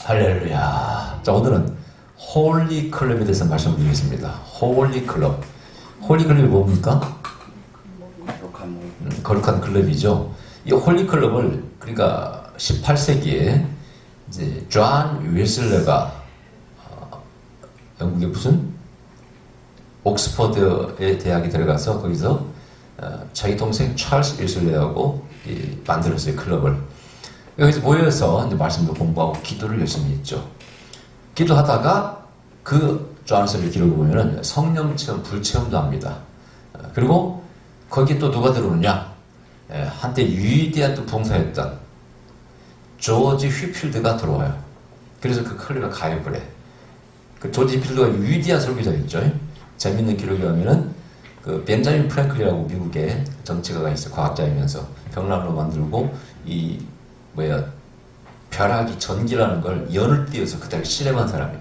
할렐루야. 자, 오늘은 홀리 클럽에 대해서 말씀드리겠습니다. 홀리 클럽. 홀리 클럽이 뭡니까? 거룩한 클럽이죠. 이 홀리 클럽을 그러니까 18세기에 이제 존 웨슬레가 영국의 무슨 옥스퍼드의 대학에 들어가서 거기서 자기 동생 찰스 웨슬레하고 만들었어요, 클럽을. 여기서 모여서 이제 말씀도 공부하고 기도를 열심히 했죠. 기도하다가 그 존슨의 기록을 보면은 성령 체험, 불체험도 합니다. 그리고 거기 또 누가 들어오느냐? 한때 위대한 또 봉사했던 조지 휘필드가 들어와요. 그래서 그 클럽에 가입을 해. 그 조지 휘필드가 위대한 설교자였죠. 재밌는 기록이 하면은 그 벤자민 프랭클이라고 미국의 정치가가 있어요. 과학자이면서 벽난로 만들고 벼락이 전기라는 걸 연을 띄어서 그대로 실험한 사람이에요.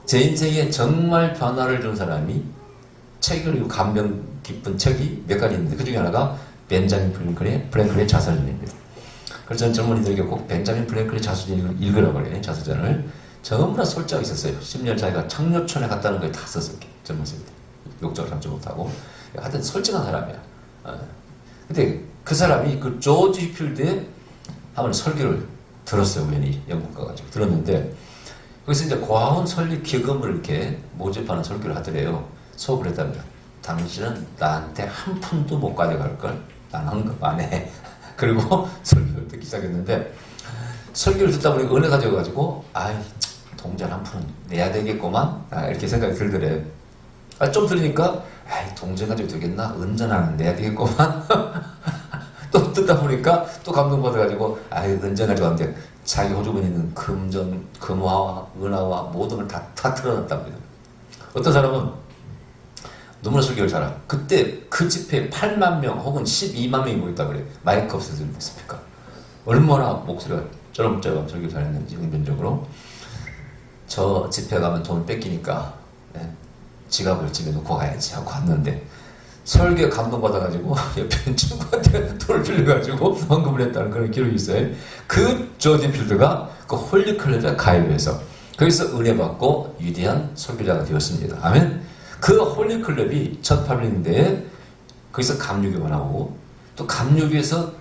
제 인생에 정말 변화를 준 사람이 책을 읽고 감명 깊은 책이 몇 가지 있는데 그 중에 하나가 벤자민 프랭클의 자서전입니다. 그래서 저는 젊은이들에게 꼭 벤자민 프랭클의 자서전을 읽으라고 그래요. 자서전을. 정말 솔직하게 썼어요. 10년 자기가 창녀촌에 갔다는 걸 다 썼어요. 젊었을 때. 욕적을 참지 못하고. 하여튼 솔직한 사람이야. 근데 그 사람이 그 조지 휘필드의 한번 설교를 들었어요. 우연히 영국 가가지고 들었는데 거기서 이제 고아원 설립 기금을 이렇게 모집하는 설교를 하더래요. 수업을 했다면 당신은 나한테 한 푼도 못 가져갈 걸. 난 헌금 안 해. 그리고 설교를 듣기 시작했는데 설교를 듣다 보니까 은혜 가져가지고 아이 동전 한 푼은 내야 되겠구만. 이렇게 생각이 들더래. 좀 들으니까 아이 동전 가지고 되겠나? 은전 하나 내야 되겠구만. 또 듣다 보니까 또 감동받아가지고 아이 은전 가지고 안 돼. 자기 호주머니에 있는 금화와 은화와 모든 걸 다 틀어놨답니다. 어떤 사람은 너무나 설교를 잘하. 그때 그 집회에 8만 명 혹은 12만 명이 모였다 그래. 마이크 없어서 스피커. 얼마나 목소리가 쩌렁쩌렁 설교 잘했는지 응변적으로. 저 집회 가면 돈 뺏기니까 지갑을 집에 놓고 가야지 하고 갔는데 설교에 감동받아가지고 옆에 있는 친구한테 돈을 빌려가지고 헌금을 했다는 그런 기록이 있어요. 그 조지 필드가 그 홀리클럽에 가입해서 거기서 은혜 받고 위대한 설교자가 되었습니다. 아멘. 그 홀리클럽이 1800년대에 거기서 감리교가 나오고 또 감리교에서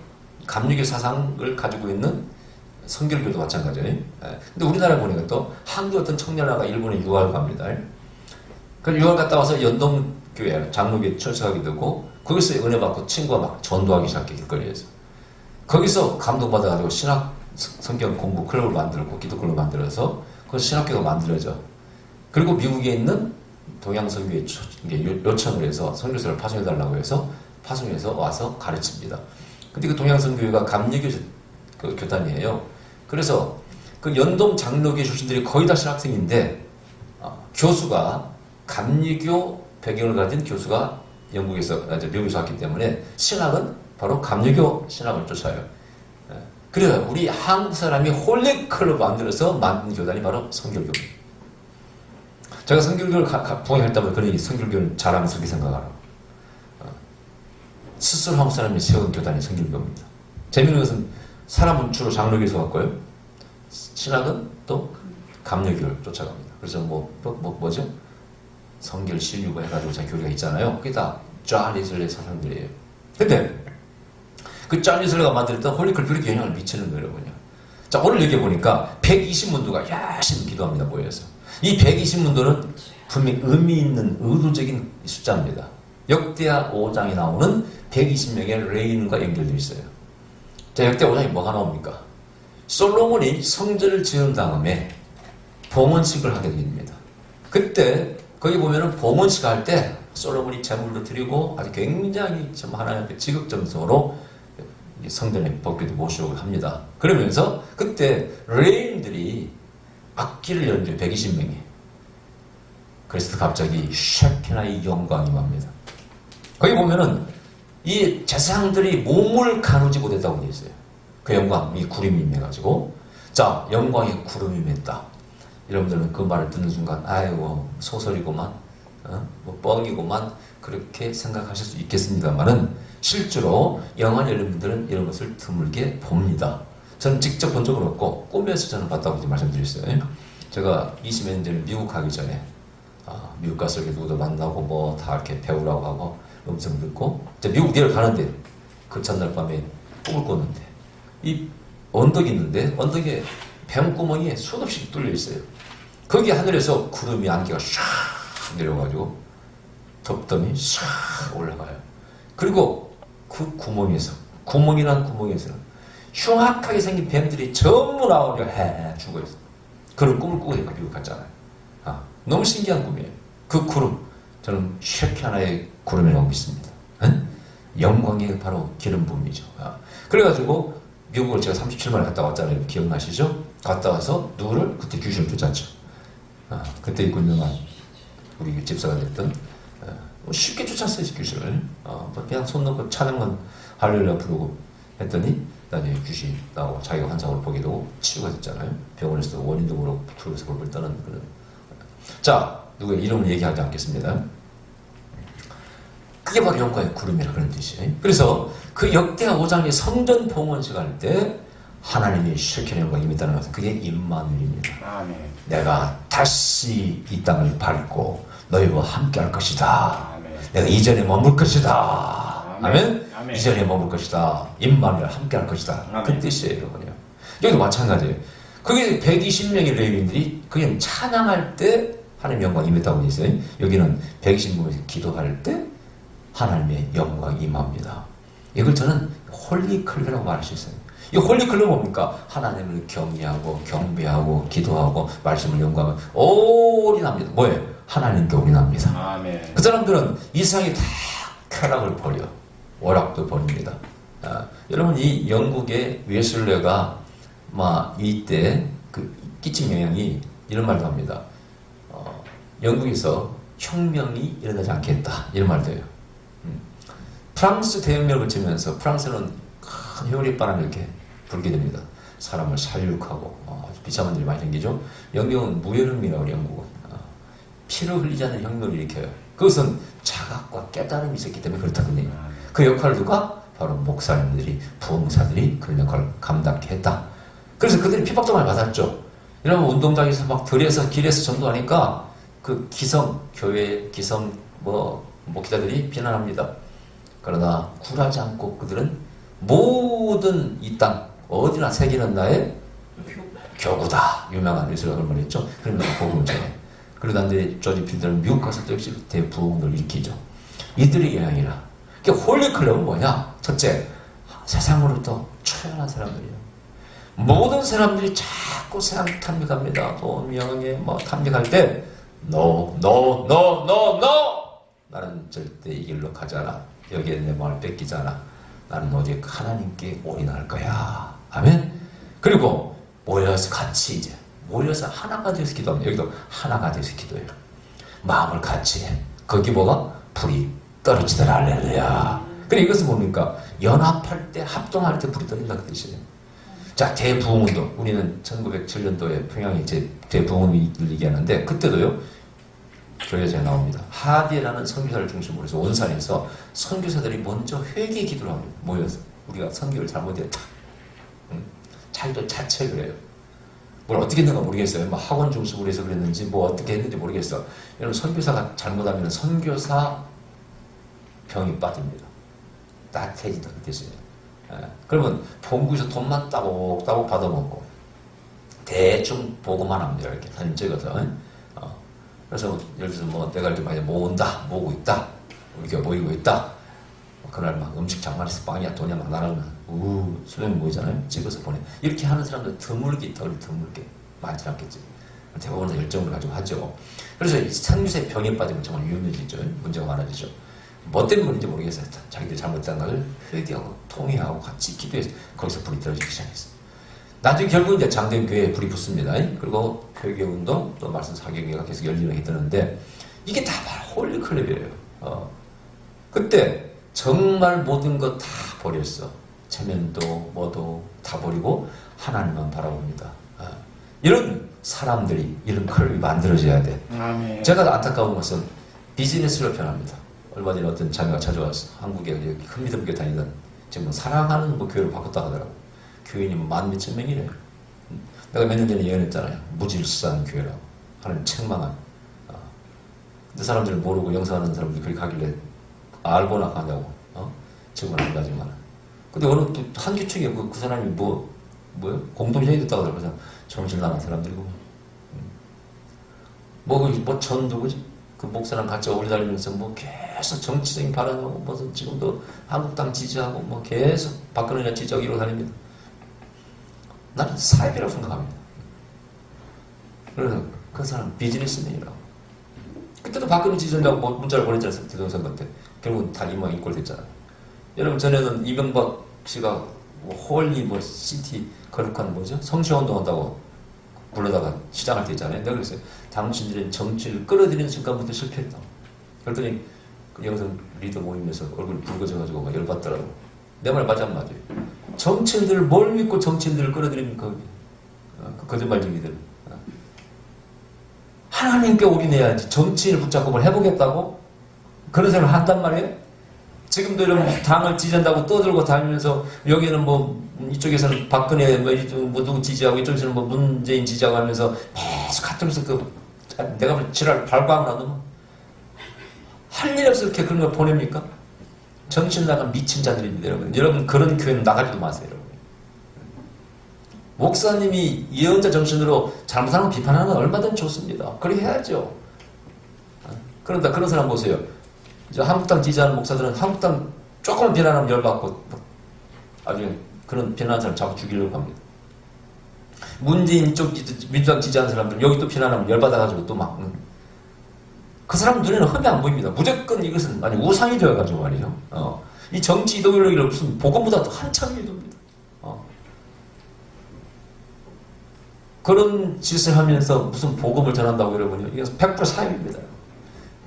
감리교 사상을 가지고 있는 성결교도 마찬가지예요. 근데 우리나라 보니까 또 한국 어떤 청년아가 일본에 유학을 갑니다. 그 유학 갔다 와서 연동교회, 장로교에 출석하게 되고 거기서 은혜 받고 친구가 막 전도하기 시작해 길거리에서. 거기서 감동받아가지고 신학 성경 공부 클럽을 만들고 기도 클럽을 만들어서 그 신학교가 만들어져. 그리고 미국에 있는 동양선교회 요청을 해서 선교사를 파송해달라고 해서 파송해서 와서 가르칩니다. 근데 그 동양선교회가 감리교 그 교단이에요. 그래서 그 연동 장로교 출신들이 거의 다 신학생인데 교수가 감리교 배경을 가진 교수가 미국에서 왔기 때문에 신학은 바로 감리교 신학을 쫓아요. 그래서 우리 한국 사람이 홀리클럽 만들어서 만든 교단이 바로 성결교입니다. 제가 성결교를 봉행할 때마다 그런 얘기, 성결교는 잘하면서 그렇게 생각하라고. 스스로 한국 사람이 세운 교단이 성결교입니다. 재미있는 것은 사람은 주로 장로교에서 왔고요. 신학은 또 감리교를 쫓아갑니다. 그래서 뭐죠? 성결 신유고 해가지고 자 교리가 있잖아요. 그게 다 존 웨슬레의 사상들이에요. 근데 그 존 웨슬레가 만들었던 홀리클럽이 그렇게 영향을 미치는 거예요, 여러분요. 자, 오늘 여기 보니까 120문도가 열심히 기도합니다, 모여서. 이 120문도는 분명히 의미 있는 의도적인 숫자입니다. 역대하 5장에 나오는 120명의 레인과 연결되어 있어요. 자, 역대 5장에 뭐가 나옵니까? 솔로몬이 성전을 지은 다음에 봉헌식을 하게 됩니다. 그때 거기 보면은 봉헌식 할 때 솔로몬이 제물로 드리고 아주 굉장히 하나님 앞에 지극정성으로 성전에 법궤도 모시고 합니다. 그러면서 그때 레인들이 악기를 연주해 120명이. 그래서 갑자기 셰키나의 영광이 맙니다. 거기 보면은 이 제사장들이 몸을 가누지 못했다고 되어 있어요. 그 영광이 구름이 임해가지고. 자, 영광이 구름이 임했다. 여러분들은 그 말을 듣는 순간 아이고 소설이고만 뻥이고만 그렇게 생각하실 수 있겠습니다만은 실제로 영한 여러분들은 이런 것을 드물게 봅니다. 저는 직접 본 적은 없고 꿈에서 저는 봤다고 이제 말씀드렸어요. 제가 20년 전에 미국 가기 전에 미국 가서 이렇게 누구도 만나고 뭐 다 이렇게 배우라고 하고 음성 듣고 이제 미국 내려가는데 그 전날 밤에 꿈을 꿨는데 이 언덕이 있는데 언덕에 뱀구멍이 수없이 뚫려 있어요. 거기 하늘에서 구름이 안개가 샥 내려가지고 덥더니 샥 올라가요. 그리고 그 구멍이란 구멍에서는 흉악하게 생긴 뱀들이 전부 나오려 죽어있어. 그런 꿈을 꾸고 내가 미국 갔잖아요. 너무 신기한 꿈이에요. 그 구름, 저는 쉐키 하나의 구름이라고 믿습니다. 영광의 바로 기름 부음이죠. 그래가지고 미국을 제가 37만에 갔다 왔잖아요. 기억나시죠? 갔다 와서 누구를? 그때 귀신을 쫓았죠. 그때 있고 있는 우리 집사가 됐던 쉽게 쫓았어요. 귀신을. 그냥 손 놓고 찬양만 할렐루야 부르고 했더니 나중에 귀신 나오고 자기가 환상을 보게 되고 치유가 됐잖아요. 병원에서 원인도 모르고 불에서 벌벌 떠는 그런. 자, 누구의 이름을 얘기하지 않겠습니다. 그게 바로 영광의 구름이라 그런 뜻이에요. 그래서 그 역대하 5장의 성전 봉헌식 할 때 하나님이 쉐kin의 영광이 임했다는 것은 그게 임마누엘입니다. 아멘. 내가 다시 이 땅을 밟고 너희와 함께 할 것이다. 아멘. 내가 이전에 머물 것이다. 아멘. 아멘. 이전에 머물 것이다. 임마누엘 함께 할 것이다. 아멘. 그 뜻이에요. 그냥. 여기도 마찬가지예요. 그게 120명의 레위인들이 그냥 찬양할 때 하나님의 영광이 임했다고 되어 있어요. 여기는 120명이 기도할 때 하나님의 영광이 임합니다. 이걸 저는 홀리클레라고 말할 수 있어요. 이 홀리클레는 뭡니까? 하나님을 경외하고 경배하고 기도하고 말씀을 연구하고 올인합니다. 뭐예요? 하나님께 올인합니다. 아멘. 그 사람들은 이 세상에 다 쾌락을 버려. 오락도 버립니다. 여러분 이 영국의 웨슬레가 이때 그 끼친 영향이 이런 말도 합니다. 영국에서 혁명이 일어나지 않겠다. 이런 말도 해요. 프랑스 대혁명을 거치면서 프랑스는 큰 효리바람을 이렇게 불게 됩니다. 사람을 살육하고 아주 비참한 일이 많이 생기죠. 영국은 무혈혁명이라고 해요. 영국은 피를 흘리지 않는 혁명을 일으켜요. 그것은 자각과 깨달음이 있었기 때문에 그렇다거든요. 그 역할을 누가? 바로 목사님들이 부흥사들이 그런 역할을 감당케 했다. 그래서 그들이 핍박도 많이 받았죠. 이러면 운동장에서 막 들에서 길에서 전도하니까 그 기성 교회 기성 목회자들이 비난합니다. 그러나 굴하지 않고 그들은 모든 이 땅 어디나 새기는 나의 교구다. 유명한 예수가 그런 말 했죠. 그러면서 복음을 전해. 그러다는데 조지 필드는 미국 가서 또 역시 대부흥을 일으키죠. 이들의 영향이라. 그러니까 홀리클럽은 뭐냐? 첫째, 세상으로부터 초연한 사람들이에요. 모든 사람들이 자꾸 세상 탐닉합니다. 돈, 명예, 탐닉할 때 No. 나는 절대 이 길로 가지 않아. 여기에 내 마음을 뺏기지 않아. 나는 오직 하나님께 올인할 거야. 아멘? 그리고 모여서 같이 이제 모여서 하나가 되어서 기도합니다. 여기도 하나가 되어서 기도해요. 마음을 같이 해. 거기 뭐가? 불이 떨어지더라. 할렐루야. 그래 이것은 뭡니까? 연합할 때 합동할 때 불이 떨어진다 그 뜻이에요. 자, 대부흥운동. 우리는 1907년도에 평양에 대부흥운동을 얘기하는데 그때도요. 교회에 나옵니다. 하디라는 선교사를 중심으로 해서 원산에서 선교사들이 먼저 회개 기도를 합니다. 모여서 우리가 선교를 잘못했다. 자기도 자책을 해요. 뭘 어떻게 했는가 모르겠어요. 학원 중심으로 해서 그랬는지 어떻게 했는지 모르겠어. 여러분 선교사가 잘못하면 선교사 병이 빠집니다. 나태해진다 그 뜻이에요. 그러면 본부에서 돈만 따곡따곡 받아먹고 대충 보고만 합니다. 이렇게 사진 찍어서. 그래서 예를 들어서 내가 이렇게 많이 모으고 있다. 우리가 모이고 있다. 그날 막 음식 장만해서 빵이야 돈이야 막 나가면 수령이 모이잖아요. 찍어서 보내. 이렇게 하는 사람들 드물게 많지 않겠지. 대부분은 열정을 가지고 하죠. 그래서 이 선교사의 병에 빠지면 정말 위험해지죠. 문제가 많아지죠. 뭐 때문인지 모르겠어요. 자기들이 잘못한 걸 회개하고 통회하고 같이 기도해서 거기서 불이 떨어지기 시작했어요. 나중에 결국 이제 장대교회에 불이 붙습니다. 그리고 회개운동 또 말씀 사경회가 계속 열리게 되는데 이게 다 바로 홀리클럽이에요. 그때 정말 모든 거 다 버렸어. 체면도 뭐도 다 버리고 하나님만 바라봅니다. 이런 사람들이 이런 클럽이 만들어져야 돼. 아멘. 제가 안타까운 것은 비즈니스로 변합니다. 얼마 전에 어떤 자매가 찾아와서 한국에 큰 믿음교회 다니던 지금 사랑하는 교회를 바꿨다 하더라고요. 교인이 만 몇천 명이래요. 내가 몇 년 전에 예언했잖아요. 무질서한 교회라고. 하나님 책망한. 근데 사람들이 모르고 영성하는 사람들이 그렇게 가길래 알고나 가냐고. 지금은 안 가지만. 근데 어느 또 한규축에 그 사람이 뭐요? 공동체에 됐다고 그러면서 정신 나간 사람들이고. 전 누구지? 그 목사랑 같이 어울려 다니면서 뭐 계속 정치적인 발언하고 무슨 지금도 한국당 지지하고 뭐 계속 박근혜나 지지하고 이러고 다닙니다. 나는 사회비라고 생각합니다. 그래서 그 사람 비즈니스맨이라고. 그때도 박근혜 지지한다고 문자를 보냈잖아요. 대통령 때. 결국은 다 이모 인꼴 됐잖아요. 여러분 전에는 이명박 씨가 뭐 홀리 뭐 시티 거룩한 뭐죠? 성시운동 한다고 불러다가 시작할 때 있잖아요. 내가 그랬어요. 당신들은 정치를 끌어들이는 순간부터 실패했다. 그랬더니 그 영성 리더 모임에서 얼굴이 붉어져가지고 막 열받더라고. 내 말 맞아 안 맞아요? 정치인들을 뭘 믿고 정치인들을 끌어들입니까? 그 거짓말쟁이들. 하나님께 올인해야지. 정치인을 붙잡고 뭘 해보겠다고? 그런 생각을 한단 말이에요? 지금도 이런 당을 지지한다고 떠들고 다니면서 여기는 뭐 이쪽에서는 박근혜 뭐 누구 지지하고 이쪽에서는 뭐 문재인 지지하고 하면서 계속 같으면서 내가 지랄 발광을 하더만 할 일 없이 이렇게 그런 걸 보냅니까? 정신 나간 미친 자들입니다, 여러분. 여러분 그런 교회는 나가지도 마세요, 여러분. 목사님이 예언자 정신으로 잘못하는 거 비판하는 건 얼마든지 좋습니다. 그렇게 해야죠. 그런데 그런 사람 보세요. 이제 한국당 지지하는 목사들은 한국당 조금만 비난하면 열받고 아주 그런 비난하는 사람 자꾸 죽이려고 합니다. 문재인 쪽 민주당 지지하는 사람들은 여기 또 비난하면 열받아가지고 또 막 그 사람 눈에는 흠이 안 보입니다. 무조건 이것은 아니 우상이 되어가지고 말이죠. 이 정치 이데올로기를 무슨 복음보다 더 한참 위도입니다. 그런 짓을 하면서 무슨 복음을 전한다고 여러분요. 이게 100% 사입니다.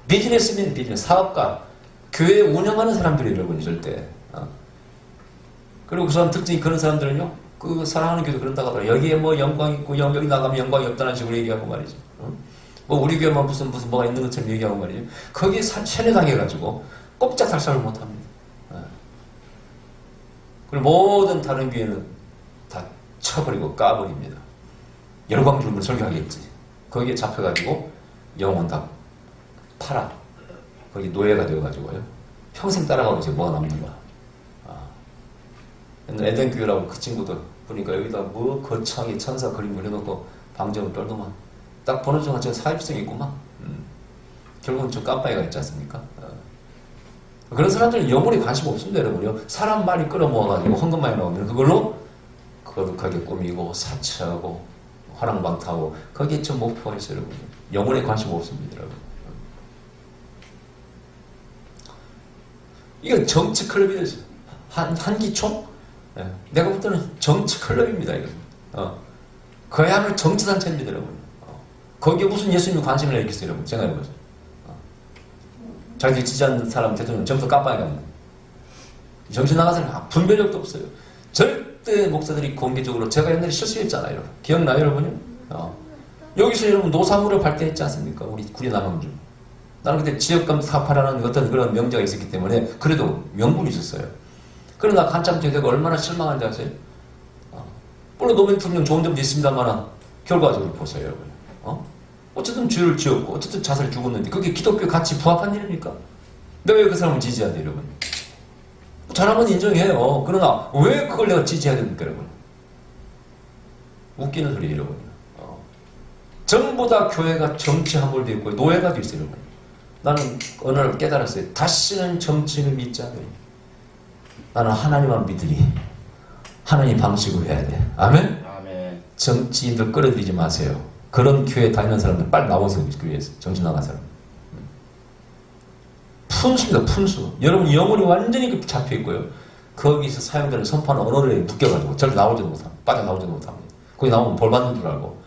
비즈니스맨, 비즈니스, 사업가, 교회 운영하는 사람들이 여러분이 절대. 그리고 그 사람 특징이 그런 사람들은요, 그 사랑하는 교회도 그런다고 하더라고요. 여기에 뭐 영광 있고, 여기 나가면 영광이 없다는 식으로 얘기하고 말이죠. 뭐 우리 교회만 무슨 뭐가 있는 것처럼 얘기하고 말이죠. 거기에 세뇌당해가지고 꼼짝달싹을 못합니다. 그리고 모든 다른 교회는 다 쳐버리고 까버립니다. 열광주를 설교하겠지. 거기에 잡혀가지고 영혼 다 팔아. 거기 노예가 되어가지고요. 평생 따라가고 이제 뭐가 남는가. 옛날 에덴교회라고 그 친구들 보니까 여기다 뭐 거창하게 천사 그림 그려놓고 방정을 떨더만. 딱 보는 순간 저 사입성이 있구만. 결국은 저 깜빡이가 있지 않습니까? 그런 사람들은 영혼에 관심 없습니다, 여러분요. 사람 많이 끌어모아가지고 헌금 많이 나오면 그걸로 거룩하게 꾸미고 사치하고 화랑방타하고 거기에 좀 목표가 있어요, 여러분. 영혼에 관심 없습니다, 여러분. 이건 정치 클럽이 되죠. 한기총? 네. 내가 볼 때는 정치 클럽입니다, 이거. 그야말로 정치단체입니다, 여러분. 거기에 무슨 예수님이 관심을 있겠어요, 여러분. 생각해보세요. 자기들 지지하는 사람 대통령 점수 깜빡이 갑니다. 정신 나간 사람 분별력도 없어요. 절대 목사들이 공개적으로 제가 옛날에 실수했잖아요. 기억나요, 여러분요? 여기서 여러분 노사무를 발대했지 않습니까? 우리 구리남항주. 나는 그때 지역감 사파라는 어떤 그런 명제가 있었기 때문에 그래도 명분이 있었어요. 그러나 한참 제가 얼마나 실망한지 아세요? 물론 노무현 대통령 좋은 점도 있습니다만 결과적으로 보세요, 여러분. 어쨌든 죄를 지었고 어쨌든 자살을 죽었는데 그게 기독교 가치 부합한 일입니까? 내가 왜 그 사람을 지지해야 돼, 여러분? 잘하면 인정해요. 그러나 왜 그걸 내가 지지해야 됩니까, 여러분? 웃기는 소리, 여러분. 전부 다 교회가 정치 함몰되어 있고 노예가 되어 있어요, 여러분. 나는 어느 날 깨달았어요. 다시는 정치를 믿지 않으니 나는 하나님만 믿으니 하나님 방식으로 해야 돼. 아멘? 아멘. 정치인들 끌어들이지 마세요. 그런 교회 다니는 사람들 빨리 나오세요. 교회에서 정신 나간 사람. 푼수입니다. 푼수. 여러분 영혼이 완전히 잡혀있고요. 거기서 사용되는 선포하는 언어를 묶여가지고 절대 나오지도 못합니다. 빠져나오지도 못합니다. 거기 나오면 벌 받는 줄 알고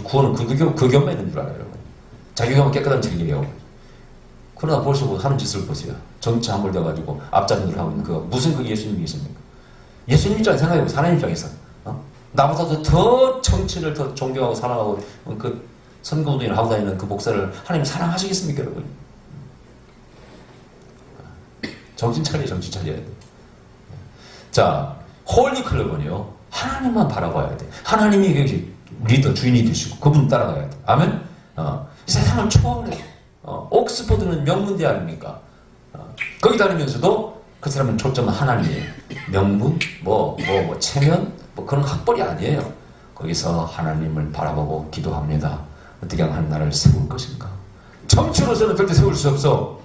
구원은 그 교만 있는 줄 알아요. 여러분. 자기 교만 깨끗한 책임이에요. 그러나 벌써 하는 짓을 보세요. 정치 함몰돼가지고 앞장을 하고 있는 그 무슨 그 예수님이 있습니까? 예수님 입장에서 생각해보세요. 하나님 입장에서. 나보다도 더 정치를 더 존경하고 사랑하고 그 선거운동을 하고 다니는 그 목사를 하나님 사랑하시겠습니까, 여러분? 정신 차려야 돼. 자, 홀리 클럽은요. 하나님만 바라봐야 돼. 하나님이 리더, 주인이 되시고 그분 따라가야 돼. 아멘? 이 세상을 초월해. 옥스퍼드는 명문대 아닙니까? 거기 다니면서도 그 사람은 초점은 하나님이에요. 명문, 체면, 그런 학벌이 아니에요. 거기서 하나님을 바라보고 기도합니다. 어떻게 하면 나를 세울 것인가? 정치로서는 절대 세울 수 없어.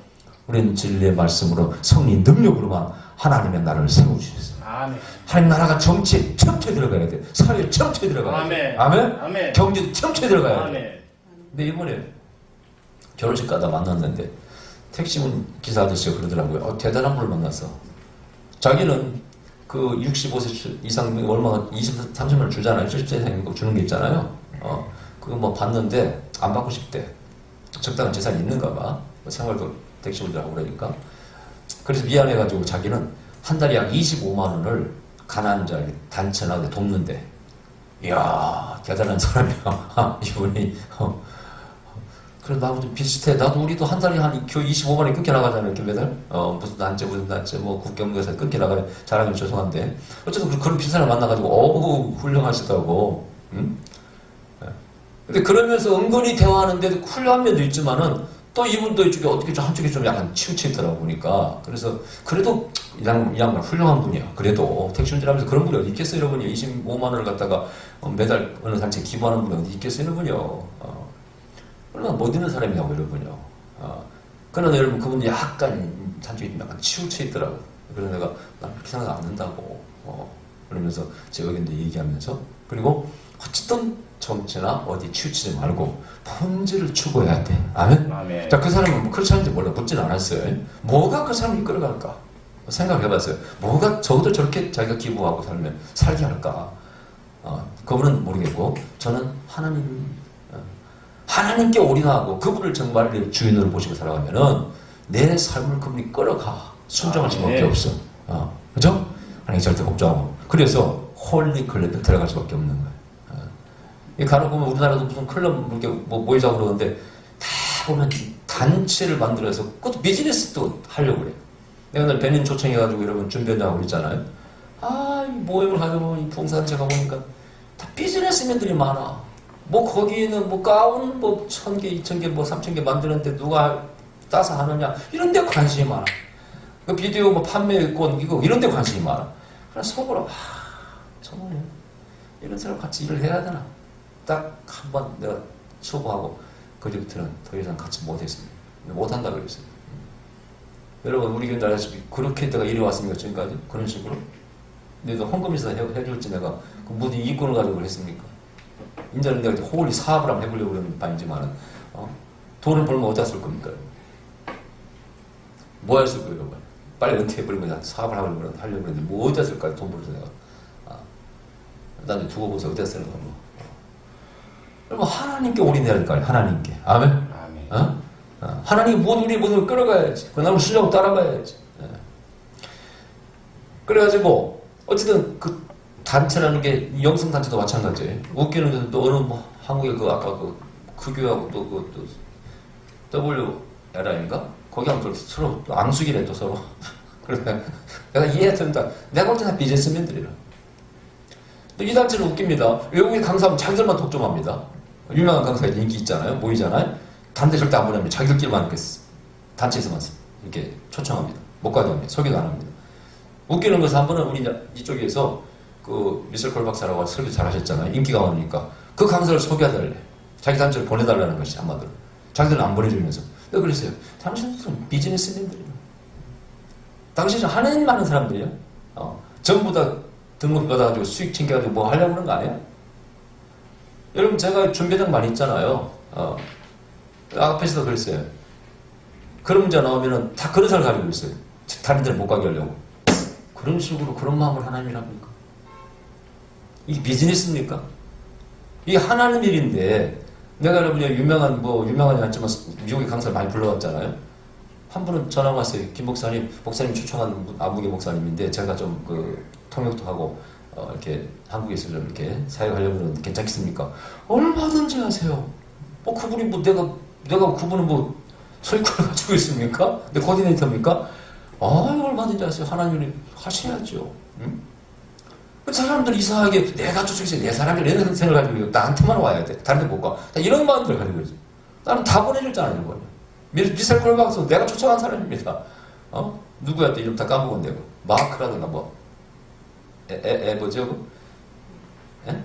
우리는 진리의 말씀으로 성령 능력으로만 하나님의 나라를 세워주셨어요. 아멘. 하나님 나라가 정치에 전체에 들어가야 돼. 사회에 전체에 들어가야 돼. 아멘. 아멘. 경제도 전체에 들어가야 돼. 근데 이번에 결혼식 가다 만났는데 택시문 기사 아저씨가 그러더라고요. 대단한 분을 만났어. 자기는 그 65세 이상 얼마 20, 30만 원 주잖아요. 70세 이상 주는 게 있잖아요. 그거 뭐 받는데 안 받고 싶대. 적당한 재산이 있는가 봐. 생활도 택시분들하고 그러니까. 그래서 미안해가지고 자기는 한 달에 약 25만 원을 가난한 자 단체나 돕는데. 이야, 대단한 사람이야. 이분이. 그래, 나하고 좀 비슷해. 우리도 한 달에 한 25만 원이 끊겨 나가잖아요. 이렇게 매달. 무슨 단체, 국경에서 끊겨 나가요. 자랑이 죄송한데. 어쨌든 그런 비슷한 사람 만나가지고, 어우, 훌륭하시다고. 응? 근데 그러면서 은근히 대화하는데도 훌륭한 면도 있지만은, 또 이분도 이쪽에 어떻게 좀 한쪽에 좀 약간 치우쳐 있더라고 보니까. 그래서 그래도 이 양반 훌륭한 분이야. 그래도 택시 운전하면서 그런 분이 어디 있겠어요, 여러분이. 25만 원을 갖다가 매달 어느 단체에 기부하는 분이 어디 있겠어요, 여러분요. 얼마나 못 있는 사람이냐고, 여러분요. 그러나 여러분, 그분이 약간 한쪽에 약간 치우쳐 있더라고. 그래서 내가 난 그렇게 생각 안 한다고. 그러면서 제가 의견도 얘기하면서. 그리고 어쨌든 정치나 어디 치우치지 말고 본질을 추구해야 돼. 아멘? 아멘. 자, 그 사람은 그렇지 않은지 몰라. 묻진 않았어요. 뭐가 그 사람을 이끌어갈까? 생각해봤어요. 뭐가 적어도 저렇게 자기가 기부하고 살면 살게 할까? 그분은 모르겠고 저는 하나님께 올인하고 그분을 정말 주인으로 보시고 살아가면은 내 삶을 그분이 끌어가. 순종할 수밖에 없어. 그죠? 하나님 절대 걱정하고. 그래서 홀리 클럽에 들어갈 수밖에 없는 거예요. 간혹 보면 우리나라도 무슨 클럽 이렇게 모이자고 그러는데 다 보면 단체를 만들어서 그것도 비즈니스도 하려고 그래요. 내가 오늘 배님 초청해가지고 여러분 준비한다고 그랬잖아요. 모임을 가져보면 봉사단체 가보니까 다 비즈니스맨들이 많아. 거기는 가운 1,000개, 2,000개, 3,000개 만드는데 누가 따서 하느냐 이런 데 관심이 많아. 그 비디오 판매권 이런 데 관심이 많아. 그래서 속으로 정말 이런 사람 같이 일을 해야 되나? 딱 한 번 내가 초보하고 그때부터는 더 이상 같이 못했습니다. 못한다 그랬어요. 여러분 우리 교회 알다시피 그렇게 내가 일이 왔습니까 지금까지? 그런 식으로? 근데 헌금에서 해줄지 내가 그 무슨 이권을 가지고 그랬습니까? 인자는 내가 홀리 사업을 한번 해보려고 그러는 반이지만은 돈을 벌면 어디다 쓸 겁니까? 뭐 할 쓸 거예요 여러분? 빨리 은퇴해버리고 그냥 사업을 하려고 그러는데 뭐 어디다 쓸까요? 돈 벌어서 내가 나중에 두고 보세요. 어디다 쓰는 거 그러면 하나님께 올인해야 될 거 아니에요. 하나님께. 아멘? 아멘. 하나님이 우리 모두를 끌어가야지. 그 나무 수려고 따라가야지. 그래가지고 어쨌든 그 단체라는 게 영성단체도 마찬가지예요. 웃기는 데는 또 어느 한국에 아까 그 교회하고 또 WLI인가? 거기 하면 또 서로 또 앙숙이래 또 서로. 그래서 내가 이해했습니다. 내가 볼 때는 비즈니스맨들이라. 이 단체는 웃깁니다. 외국인 강사하면 자기들만 독점합니다. 유명한 강사가 인기 있잖아요. 모이잖아요. 단체 절대 안 보냅니다. 자기들끼리만 이렇게 단체에서만 이렇게 초청합니다. 못 가게 합니다. 소개도 안 합니다. 웃기는 것은 한 번은 우리 이쪽에서 그 미술콜 박사라고 설교 잘 하셨잖아요. 인기가 많으니까. 그 강사를 소개해달래. 자기 단체를 보내달라는 것이 한마디로. 자기들은 안 보내주면서. 내가 그랬어요. 당신들은 비즈니스맨들이에요. 당신은 하나님 많은 사람들이에요. 전부 다 등록 받아가지고 수익 챙겨가지고 뭐 하려고 그런 거 아니야? 여러분 제가 준비된 거 많이 있잖아요. 앞에서도 그랬어요. 그런 문제 나오면은 다 그런 사람 가지고 있어요. 다른 데를 못 가게 하려고. 그런 식으로 그런 마음을 하나님이 합니까? 이게 비즈니스입니까? 이게 하나님 일인데 내가 여러분이 유명하지 않지만 미국의 강사를 많이 불러왔잖아요. 한 분은 전화 왔어요. 김 목사님 추천한 아무개 목사님인데 제가 좀 통역도 하고 이렇게 한국에서 좀 이렇게 사역하려고 하는데 괜찮겠습니까? 얼마든지 하세요. 그분이 내가 그분은 소유권을 가지고 있습니까? 내 코디네이터입니까? 얼마든지 하세요. 하나님이 하셔야죠. 응? 그 사람들 이상하게 내가 저쪽에서 내 사람이 이런 생각을 가지고 나한테만 와야 돼. 다른 데 못 가. 이런 마음들을 가지고 있어. 나는 다 보내줬잖아요, 이번에. 미셀 박사 내가 초청한 사람입니다. 누구야 또 이름 다 까먹었네요. 마크라든가 뭐. 뭐죠?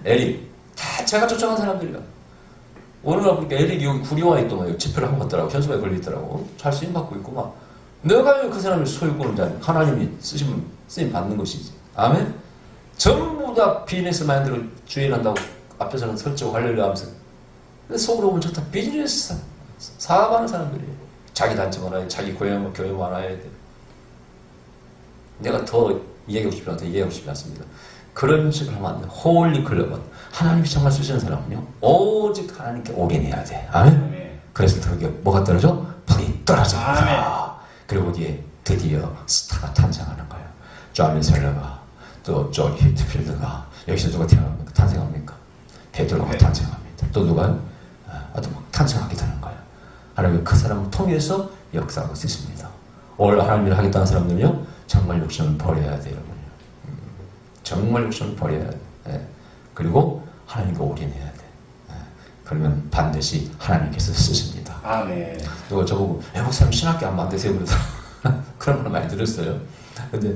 에릭. 다 제가 초청한 사람들이야. 어느 날 보니까 에릭이 여기 구리와에 있더만 집회를 하고 갔더라고. 현수막에 걸려있더라고. 잘 쓰임받고 있고 막. 내가 왜 그 사람을 소유권을 잘 하나님이 쓰임 받는 것이지. 아멘? 전부 다 비즈니스 마인드로 주인한다고 앞에서는 설치고 하려고 하면서. 근데 속으로 보면 저다 비즈니스 사업하는 사람들이에요. 자기 단체 많아야 돼. 자기 교회 많아야 돼. 내가 더 이야기하고 싶지 않습니다. 그런 식으로 하면 안 돼. 홀리 클럽은 하나님이 정말 쓰시는 사람은요. 오직 하나님께 올인해야 돼. 아멘? 그래서 그게 뭐가 떨어져? 불이 떨어집니다. 그리고 뒤에 드디어 스타가 탄생하는 거예요. 존 셀러가 또 존 히트필드가 여기서 누가 탄생합니까? 베드로가 탄생합니다. 또 누가요? 아또 막 탄생하게 되는 거예요. 하나님이 그 사람을 통해서 역사가 쓰십니다. 오늘 하나님 일 하겠다는 사람들은요 정말 욕심을 버려야 돼요. 정말 욕심을 버려야 돼. 그리고 하나님과 올인해야 돼. 그러면 반드시 하나님께서 쓰십니다. 아멘. 누가 저보고 외국 사람 신학교 안 만드세요 그러더라고요. 그런 말 많이 들었어요. 근데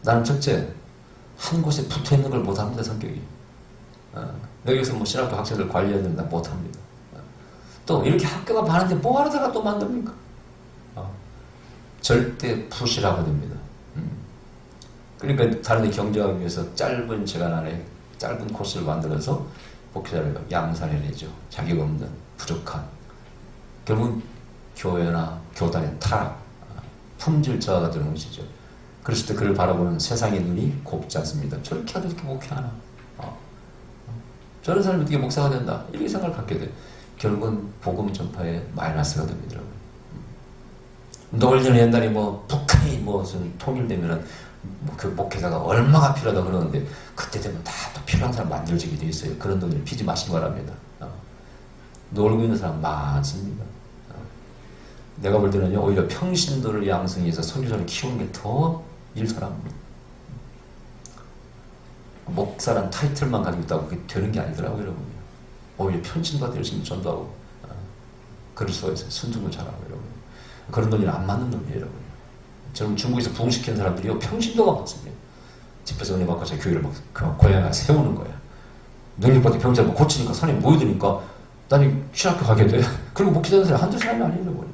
나는 첫째 한 곳에 붙어있는 걸 못합니다. 성격이. 여기서 뭐 신학교 학생들 관리해야 된다 못합니다. 또 이렇게 학교가 많은데 뭐하러다가 또 만듭니까? 절대 푸시라고 됩니다. 그러니까 다른 데 경쟁하기 위해서 짧은 시간 안에 짧은 코스를 만들어서 목회자를 양산해내죠. 자기가 없는 부족한 결국 교회나 교단의 타락, 품질 저하가 되는 것이죠. 그랬을 때 그를 바라보는 세상의 눈이 곱지 않습니다. 저렇게 하도 이렇게 목회하나? 저런 사람이 어떻게 목사가 된다? 이렇게 생각을 갖게 돼. 결국은 복음 전파에 마이너스가 됩니다. 노을전 옛날에 뭐 북한이 무슨 통일되면은 그 목회자가 얼마가 필요하다 그러는데 그때 되면 다 또 필요한 사람 만들어지게 돼 있어요. 그런 돈을 피지 마시기 바랍니다. 놀고 있는 사람 많습니다. 내가 볼 때는요 오히려 평신도를 양성해서 선교사를 키우는 게 더 일사랍니다. 목사란 타이틀만 가지고 있다고 그게 되는 게 아니더라고요, 여러분. 오히려 평신도한테 열심히 전도하고 그럴 수가 있어요. 순종도 잘하고 여러분. 그런 돈이랑 안 맞는 돈이에요, 여러분. 저는 중국에서 부흥시키는 사람들이요 평신도가 많습니다. 집에서 은혜 받고 제 교회를 막 고향에 세우는 거야. 능력받은 병자를 막 고치니까 손에 모여드니까 나는 신학교 가게 돼. 그리고 목회자는 사람이 한두 사람이 아니에요, 여러분.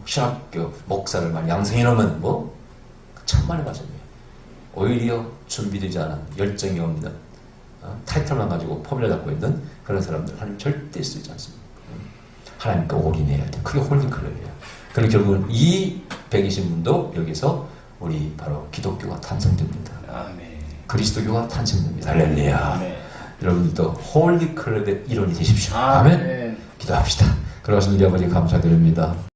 신학교 목사를 많이 양성해놓으면 뭐 천만의 말씀이에요. 오히려 준비되지 않은 열정이 없는 타이틀만 가지고 포뮬러 잡고 있는 그런 사람들 하나님 절대 쓰지 않습니다. 하나님께 올인해야 돼. 그게 홀리클럽이에요. 그리고 결국은 이 120분도 여기서 우리 바로 기독교가 탄생됩니다. 아멘. 그리스도교가 탄생됩니다. 할렐루야. 아멘. 여러분들도 홀리클럽의 일원이 되십시오. 아멘. 아멘. 기도합시다. 그러신 우리 아버지 감사드립니다.